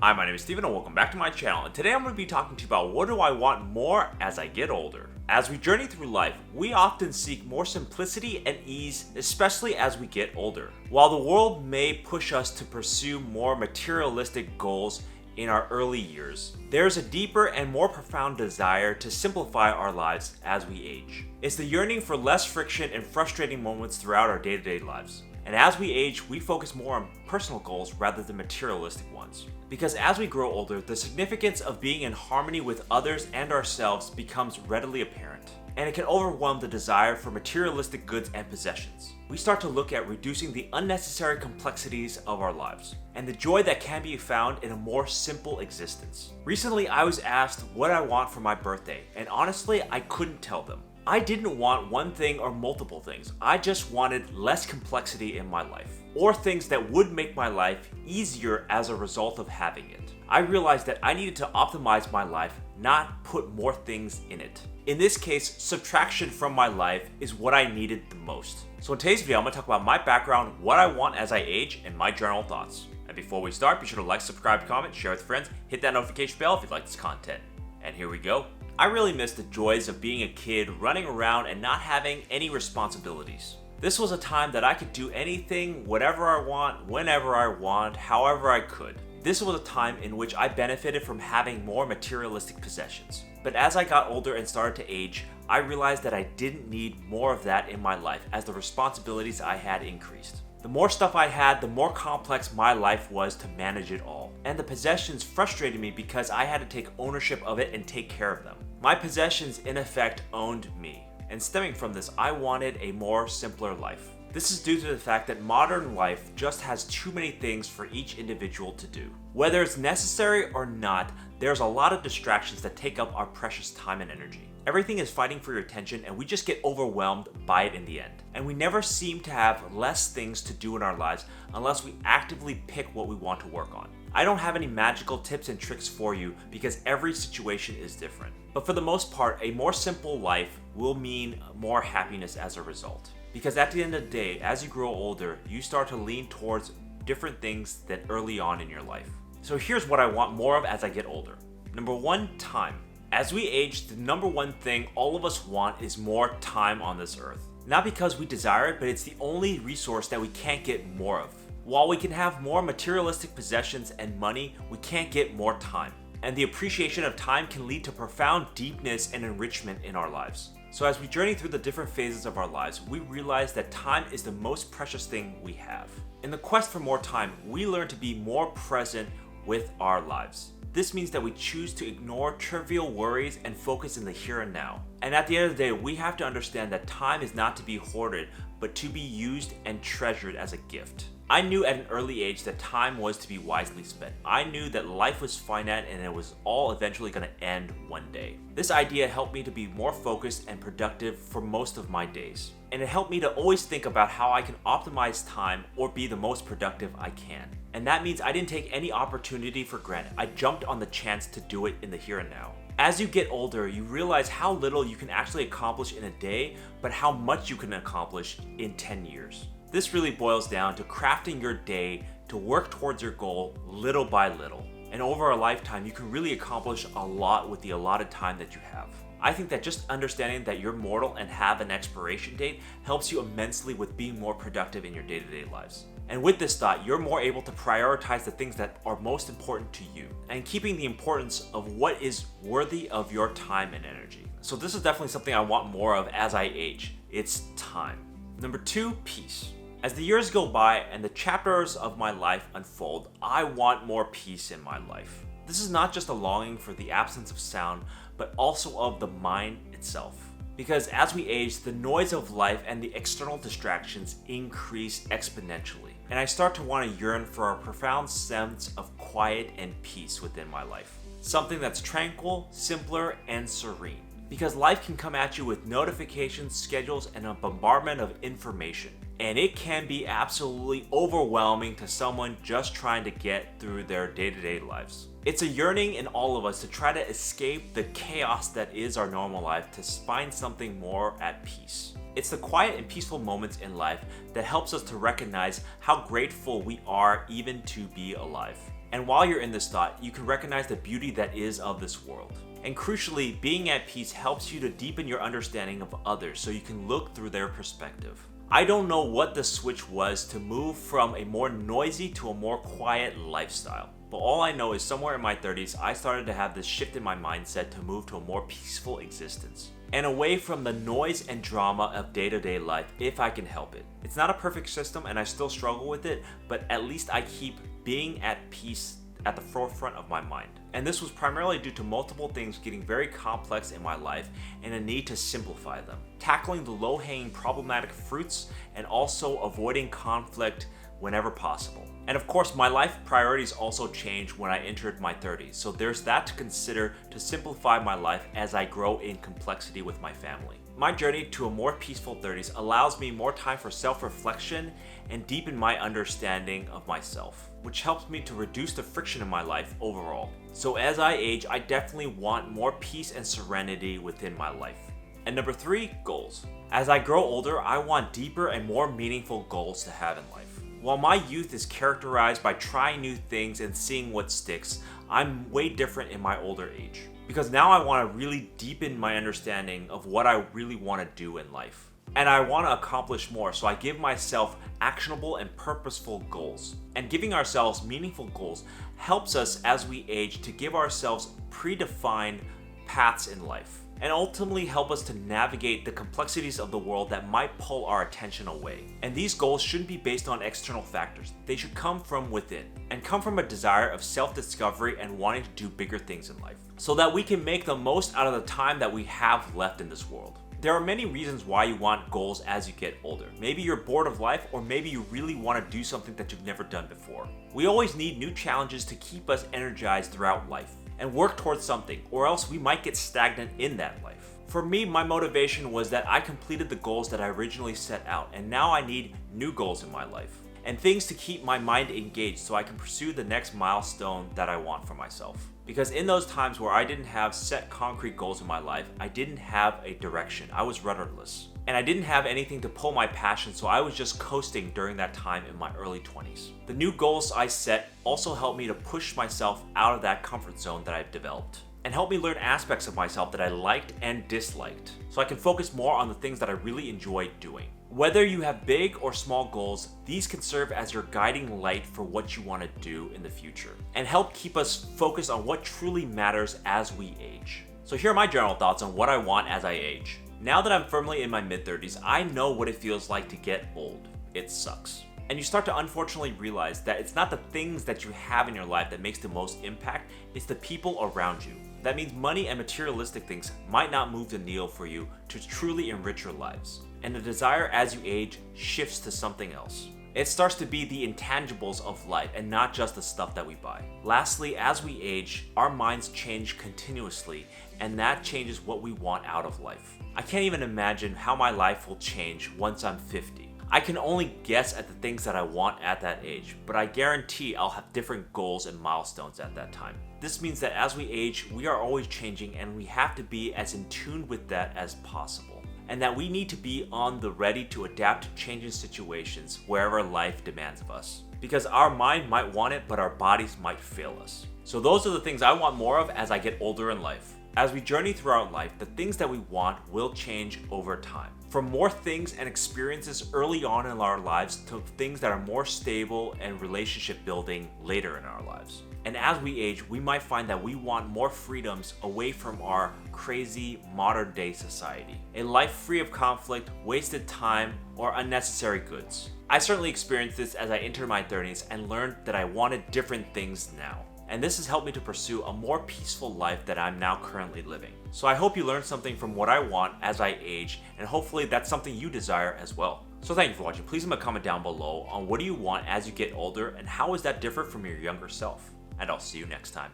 Hi, my name is Steven and welcome back to my channel, and today I'm going to be talking to you about what do I want more as I get older. As we journey through life, we often seek more simplicity and ease, especially as we get older. While the world may push us to pursue more materialistic goals in our early years, there's a deeper and more profound desire to simplify our lives as we age. It's the yearning for less friction and frustrating moments throughout our day-to-day lives. And as we age, we focus more on personal goals rather than materialistic ones. Because as we grow older, the significance of being in harmony with others and ourselves becomes readily apparent, and it can overwhelm the desire for materialistic goods and possessions. We start to look at reducing the unnecessary complexities of our lives, and the joy that can be found in a more simple existence. Recently, I was asked what I want for my birthday, and honestly, I couldn't tell them. I didn't want one thing or multiple things. I just wanted less complexity in my life, or things that would make my life easier as a result of having it. I realized that I needed to optimize my life, not put more things in it. In this case, subtraction from my life is what I needed the most. So in today's video, I'm going to talk about my background, what I want as I age, and my general thoughts. And before we start, be sure to like, subscribe, comment, share with friends, hit that notification bell if you like this content. And here we go. I really miss the joys of being a kid, running around and not having any responsibilities. This was a time that I could do anything, whatever I want, whenever I want, however I could. This was a time in which I benefited from having more materialistic possessions. But as I got older and started to age, I realized that I didn't need more of that in my life as the responsibilities I had increased. The more stuff I had, the more complex my life was to manage it all. And the possessions frustrated me because I had to take ownership of it and take care of them. My possessions, in effect, owned me. And stemming from this, I wanted a more simpler life. This is due to the fact that modern life just has too many things for each individual to do. Whether it's necessary or not, there's a lot of distractions that take up our precious time and energy. Everything is fighting for your attention and we just get overwhelmed by it in the end. And we never seem to have less things to do in our lives unless we actively pick what we want to work on. I don't have any magical tips and tricks for you because every situation is different. But for the most part, a more simple life will mean more happiness as a result. Because at the end of the day, as you grow older, you start to lean towards different things than early on in your life. So here's what I want more of as I get older. Number one, time. As we age, the number one thing all of us want is more time on this earth. Not because we desire it, but it's the only resource that we can't get more of. While we can have more materialistic possessions and money, we can't get more time. And the appreciation of time can lead to profound deepness and enrichment in our lives. So as we journey through the different phases of our lives, we realize that time is the most precious thing we have. In the quest for more time, we learn to be more present with our lives. This means that we choose to ignore trivial worries and focus in the here and now. And at the end of the day, we have to understand that time is not to be hoarded, but to be used and treasured as a gift. I knew at an early age that time was to be wisely spent. I knew that life was finite and it was all eventually going to end one day. This idea helped me to be more focused and productive for most of my days. And it helped me to always think about how I can optimize time or be the most productive I can. And that means I didn't take any opportunity for granted. I jumped on the chance to do it in the here and now. As you get older, you realize how little you can actually accomplish in a day, but how much you can accomplish in 10 years. This really boils down to crafting your day to work towards your goal little by little. And over a lifetime, you can really accomplish a lot with the allotted time that you have. I think that just understanding that you're mortal and have an expiration date helps you immensely with being more productive in your day-to-day lives. And with this thought, you're more able to prioritize the things that are most important to you and keeping the importance of what is worthy of your time and energy. So this is definitely something I want more of as I age. It's time. Number two, peace. As the years go by and the chapters of my life unfold, I want more peace in my life. This is not just a longing for the absence of sound, but also of the mind itself. Because as we age, the noise of life and the external distractions increase exponentially. And I start to want to yearn for a profound sense of quiet and peace within my life. Something that's tranquil, simpler, and serene. Because life can come at you with notifications, schedules, and a bombardment of information. And it can be absolutely overwhelming to someone just trying to get through their day-to-day lives. It's a yearning in all of us to try to escape the chaos that is our normal life to find something more at peace. It's the quiet and peaceful moments in life that helps us to recognize how grateful we are even to be alive. And while you're in this thought, you can recognize the beauty that is of this world. And crucially, being at peace helps you to deepen your understanding of others so you can look through their perspective. I don't know what the switch was to move from a more noisy to a more quiet lifestyle. But all I know is somewhere in my 30s, I started to have this shift in my mindset to move to a more peaceful existence. And away from the noise and drama of day-to-day life if I can help it. It's not a perfect system and I still struggle with it, but at least I keep being at peace at the forefront of my mind. And this was primarily due to multiple things getting very complex in my life and a need to simplify them. Tackling the low-hanging problematic fruits and also avoiding conflict whenever possible. And of course, my life priorities also changed when I entered my 30s, so there's that to consider to simplify my life as I grow in complexity with my family. My journey to a more peaceful 30s allows me more time for self-reflection and deepen my understanding of myself, which helps me to reduce the friction in my life overall. So as I age, I definitely want more peace and serenity within my life. And number 3, goals. As I grow older, I want deeper and more meaningful goals to have in life. While my youth is characterized by trying new things and seeing what sticks, I'm way different in my older age. Because now I want to really deepen my understanding of what I really want to do in life. And I want to accomplish more, so I give myself actionable and purposeful goals. And giving ourselves meaningful goals helps us as we age to give ourselves predefined paths in life. And ultimately help us to navigate the complexities of the world that might pull our attention away. And these goals shouldn't be based on external factors. They should come from within and come from a desire of self-discovery and wanting to do bigger things in life so that we can make the most out of the time that we have left in this world. There are many reasons why you want goals as you get older. Maybe you're bored of life, or maybe you really want to do something that you've never done before. We always need new challenges to keep us energized throughout life and work towards something, or else we might get stagnant in that life. For me, my motivation was that I completed the goals that I originally set out, and now I need new goals in my life and things to keep my mind engaged so I can pursue the next milestone that I want for myself. Because in those times where I didn't have set concrete goals in my life, I didn't have a direction. I was rudderless. And I didn't have anything to pull my passion, so I was just coasting during that time in my early 20s. The new goals I set also helped me to push myself out of that comfort zone that I've developed, and helped me learn aspects of myself that I liked and disliked, so I can focus more on the things that I really enjoy doing. Whether you have big or small goals, these can serve as your guiding light for what you want to do in the future, and help keep us focused on what truly matters as we age. So here are my general thoughts on what I want as I age. Now that I'm firmly in my mid-30s, I know what it feels like to get old. It sucks. And you start to unfortunately realize that it's not the things that you have in your life that makes the most impact, it's the people around you. That means money and materialistic things might not move the needle for you to truly enrich your lives. And the desire as you age shifts to something else. It starts to be the intangibles of life and not just the stuff that we buy. Lastly, as we age, our minds change continuously, and that changes what we want out of life. I can't even imagine how my life will change once I'm 50. I can only guess at the things that I want at that age, but I guarantee I'll have different goals and milestones at that time. This means that as we age, we are always changing, and we have to be as in tune with that as possible. And that we need to be on the ready to adapt to changing situations wherever life demands of us. Because our mind might want it, but our bodies might fail us. So those are the things I want more of as I get older in life. As we journey throughout life, the things that we want will change over time. From more things and experiences early on in our lives to things that are more stable and relationship building later in our lives. And as we age, we might find that we want more freedoms away from our crazy modern day society. A life free of conflict, wasted time, or unnecessary goods. I certainly experienced this as I entered my 30s and learned that I wanted different things now. And this has helped me to pursue a more peaceful life that I'm now currently living. So I hope you learned something from what I want as I age, and hopefully that's something you desire as well. So thank you for watching. Please leave a comment down below on what do you want as you get older, and how is that different from your younger self? And I'll see you next time.